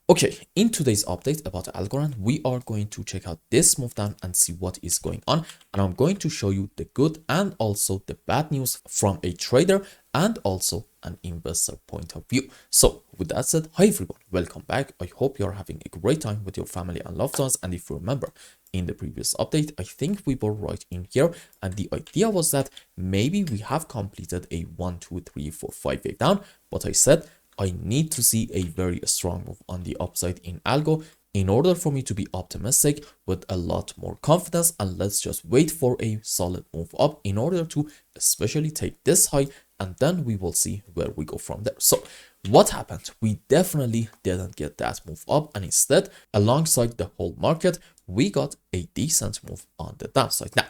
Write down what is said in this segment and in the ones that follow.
Okay, in today's update about Algorand, we are going to check out this move down and see what is going on. And I'm going to show you the good and also the bad news from a trader and also an investor point of view. So with that said, hi everyone, welcome back. I hope you're having a great time with your family and loved ones. And if you remember, in the previous update, I think we were right in here. And the idea was that maybe we have completed a 1, 2, 3, 4, 5 wave down. But I said, I need to see a very strong move on the upside in algo in order for me to be optimistic with a lot more confidence. And let's just wait for a solid move up in order to especially take this high, and then we will see where we go from there. So what happened? We definitely didn't get that move up, and instead, alongside the whole market, we got a decent move on the downside. Now,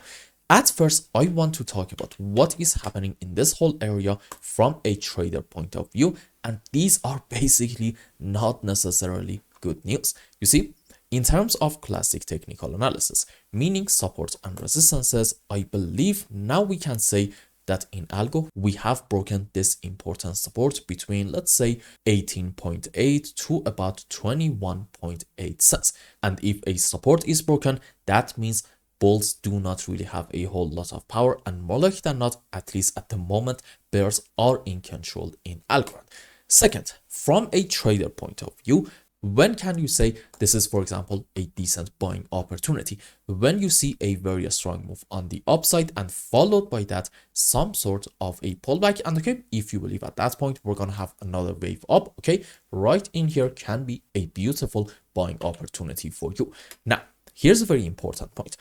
at first, I want to talk about what is happening in this whole area from a trader point of view. And these are basically not necessarily good news. You see, in terms of classic technical analysis, meaning supports and resistances, I believe now we can say that in algo, we have broken this important support between, let's say, 18.8 to about 21.8 cents. And if a support is broken, that means bulls do not really have a whole lot of power, and more likely than not, at least at the moment, bears are in control in Algorand. Second, from a trader point of view, when can you say this is, for example, a decent buying opportunity? When you see a very strong move on the upside and followed by that some sort of a pullback, and okay, if you believe at that point we're gonna have another wave up, okay, right in here can be a beautiful buying opportunity for you. Now, here's a very important point.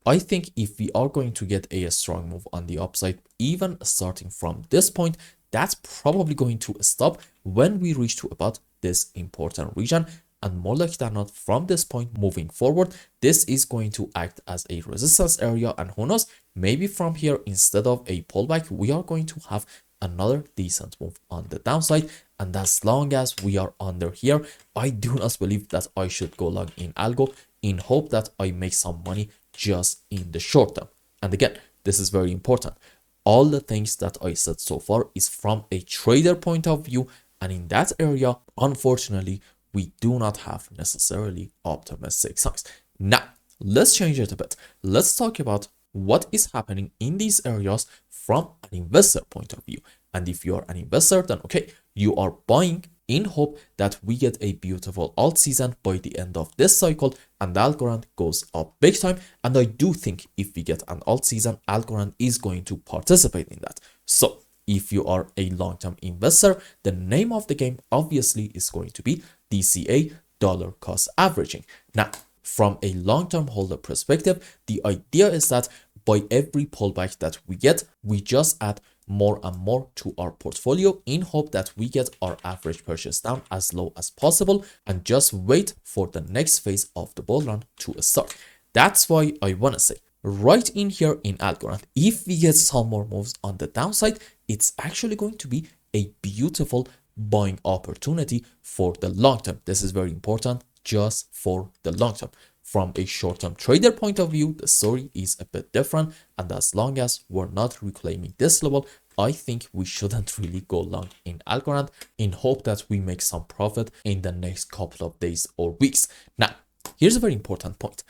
I think if we are going to get a strong move on the upside, even starting from this point, that's probably going to stop when we reach to about this important region. And more likely than not, from this point moving forward, this is going to act as a resistance area. And who knows, maybe from here, instead of a pullback, we are going to have another decent move on the downside. And as long as we are under here, I do not believe that I should go long in algo in hope that I make some money just in the short term. And again, this is very important. All the things that I said so far is from a trader point of view, and in that area, unfortunately, we do not have necessarily optimistic signs. Now, let's change it a bit. Let's talk about what is happening in these areas from an investor point of view. And if you are an investor, then okay, you are buying in hope that we get a beautiful alt season by the end of this cycle and Algorand goes up big time. And I do think if we get an alt season, Algorand is going to participate in that. So if you are a long-term investor, the name of the game obviously is going to be DCA, dollar cost averaging. Now, from a long-term holder perspective, the idea is that by every pullback that we get, we just add more and more to our portfolio in hope that we get our average purchase down as low as possible and just wait for the next phase of the bull run to start. That's why I want to say right in here in Algorand, if we get some more moves on the downside, it's actually going to be a beautiful buying opportunity for the long term. This is very important just for the long term. From a short-term trader point of view, the story is a bit different, and as long as we're not reclaiming this level, I think we shouldn't really go long in Algorand in hope that we make some profit in the next couple of days or weeks. Now, here's a very important point.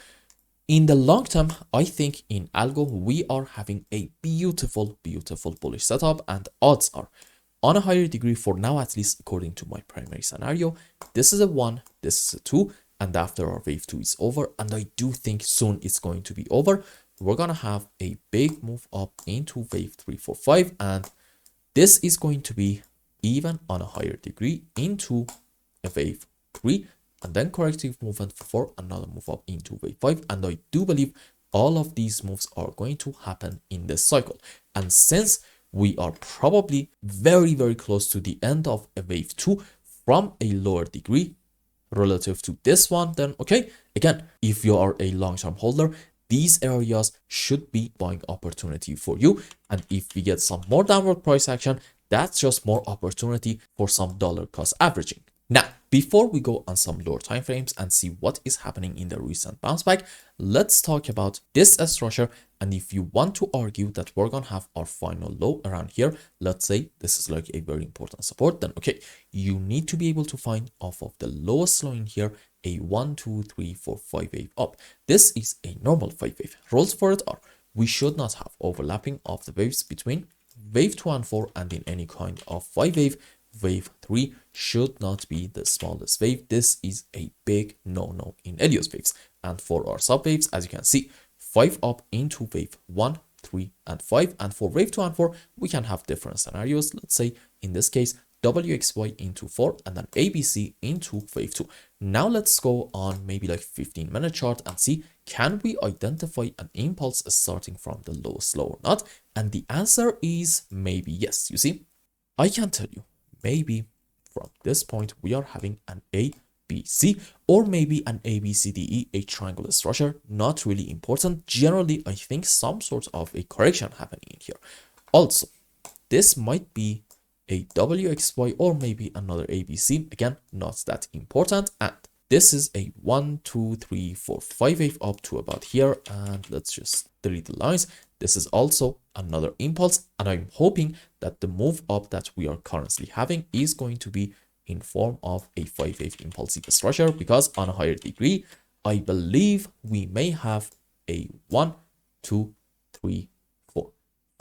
In the long term, I think in Algo, we are having a beautiful, beautiful bullish setup, and odds are on a higher degree for now, at least according to my primary scenario. This is a 1, this is a 2. And after our wave 2 is over, and I do think soon it's going to be over, we're going to have a big move up into wave 3, 4, 5. And this is going to be even on a higher degree into a wave 3. And then corrective movement for another move up into wave 5. And I do believe all of these moves are going to happen in this cycle. And since we are probably very, very close to the end of a wave 2 from a lower degree, relative to this one, then okay, again, if you are a long-term holder, these areas should be buying opportunity for you. And if we get some more downward price action, that's just more opportunity for some dollar cost averaging. Now, before we go on some lower time frames and see what is happening in the recent bounce back, let's talk about this structure. And if you want to argue that we're gonna have our final low around here, let's say this is like a very important support, then okay, you need to be able to find off of the lowest low in here a 1, 2, 3, 4, 5 wave up. This is a normal 5 wave. Rules for it are we should not have overlapping of the waves between wave 2 and 4, and in any kind of 5 wave. Wave 3 should not be the smallest wave. This is a big no-no in Helios waves. And for our subwaves, as you can see, 5 up into wave 1, 3, and 5. And for wave 2 and 4, we can have different scenarios. Let's say in this case, WXY into 4 and then ABC into wave 2. Now let's go on maybe like 15-minute chart and see, can we identify an impulse starting from the lowest low or not? And the answer is maybe yes. You see, I can tell you, maybe from this point we are having an A, B, C, or maybe an A, B, C, D, E, a triangular structure. Not really important. Generally, I think some sort of a correction happening in here. Also, this might be a WXY or maybe another ABC. Again, not that important. And this is a 1, 2, 3, 4, 5 wave up to about here. And let's just delete the lines. This is also another impulse, and I'm hoping that the move up that we are currently having is going to be in form of a 5 wave impulsive structure, because on a higher degree, I believe we may have a 1, 2, 3, 4,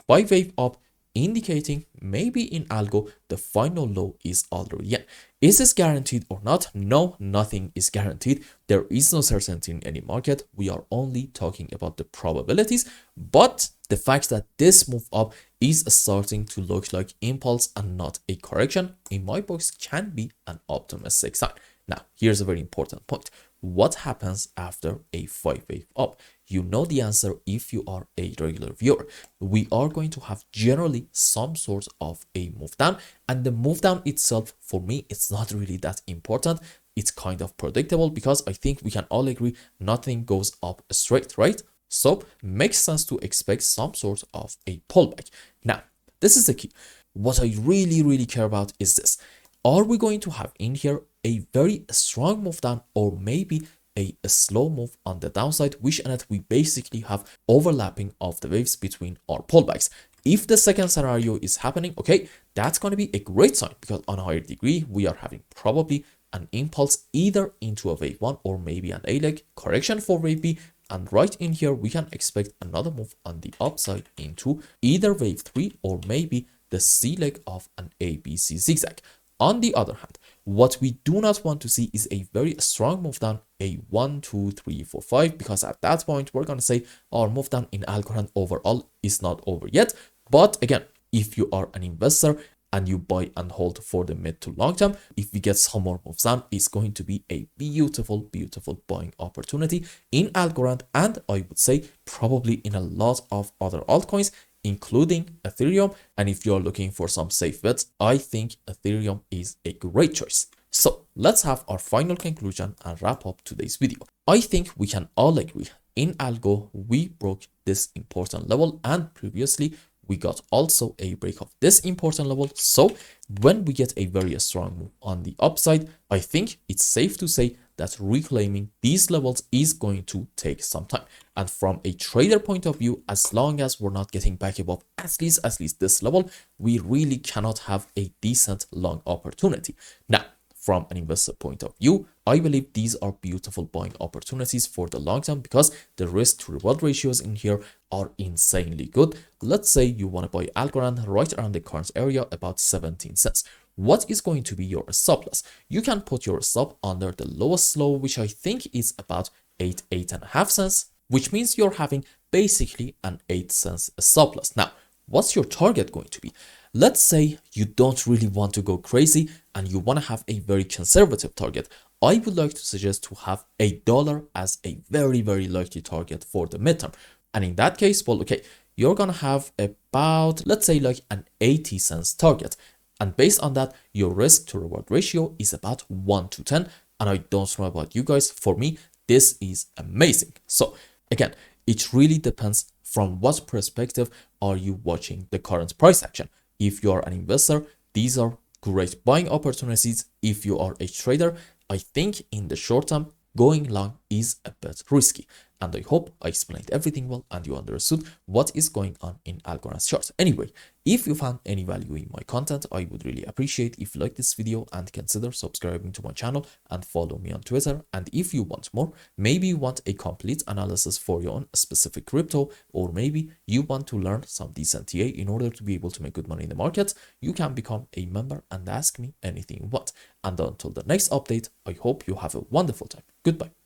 5 wave up, indicating maybe in algo the final low is already in. Is this guaranteed or not? No, nothing is guaranteed. There is no certainty in any market. We are only talking about the probabilities, but the fact that this move up is starting to look like impulse and not a correction, in my books, can be an optimistic sign. Now, here's a very important point. What happens after a 5 wave up? You know the answer if you are a regular viewer. We are going to have generally some sort of a move down, and the move down itself, for me, it's not really that important. It's kind of predictable, because I think we can all agree nothing goes up straight, right? So makes sense to expect some sort of a pullback. Now, this is the key. What I really care about is this. Are we going to have in here a very strong move down, or maybe a slow move on the downside, which in it we basically have overlapping of the waves between our pullbacks? If the second scenario is happening, okay, that's going to be a great sign, because on a higher degree, we are having probably an impulse either into a wave 1 or maybe an A-leg correction for wave B. And right in here, we can expect another move on the upside into either wave 3 or maybe the C leg of an ABC zigzag. On the other hand, what we do not want to see is a very strong move down, a 1, 2, 3, 4, 5, because at that point, we're going to say our move down in Algorand overall is not over yet. But again, if you are an investor and you buy and hold for the mid to long term, if we get some more moves down, it's going to be a beautiful buying opportunity in Algorand, and I would say probably in a lot of other altcoins, including Ethereum. And if you're looking for some safe bets, I think Ethereum is a great choice. So let's have our final conclusion and wrap up today's video. I think we can all agree in Algo, we broke this important level, and previously we got also a break of this important level. So when we get a very strong move on the upside, I think it's safe to say that reclaiming these levels is going to take some time. And from a trader point of view, as long as we're not getting back above at least this level, we really cannot have a decent long opportunity. Now, from an investor point of view, I believe these are beautiful buying opportunities for the long term, because the risk to reward ratios in here are insanely good. Let's say you want to buy Algorand right around the current area, about 17 cents. What is going to be your stop loss? You can put your stop under the lowest low, which I think is about 8.5 cents, which means you're having basically an 8 cents stop loss. Now, what's your target going to be? Let's say you don't really want to go crazy and you want to have a very conservative target. I would like to suggest to have $1 as a very likely target for the midterm. And in that case, well, okay, you're going to have about, let's say, like an 80 cents target. And based on that, your risk to reward ratio is about 1 to 10. And I don't know about you guys, for me, this is amazing. So again, it really depends from what perspective are you watching the current price action. If you are an investor, these are great buying opportunities if you are a trader. I think in the short term, going long is a bit risky. And I hope I explained everything well and you understood what is going on in Algorand's chart. Anyway, if you found any value in my content, I would really appreciate if you like this video and consider subscribing to my channel and follow me on Twitter. And if you want more, maybe you want a complete analysis for your own specific crypto, or maybe you want to learn some decent TA in order to be able to make good money in the market, you can become a member and ask me anything you want. And until the next update, I hope you have a wonderful time. Goodbye.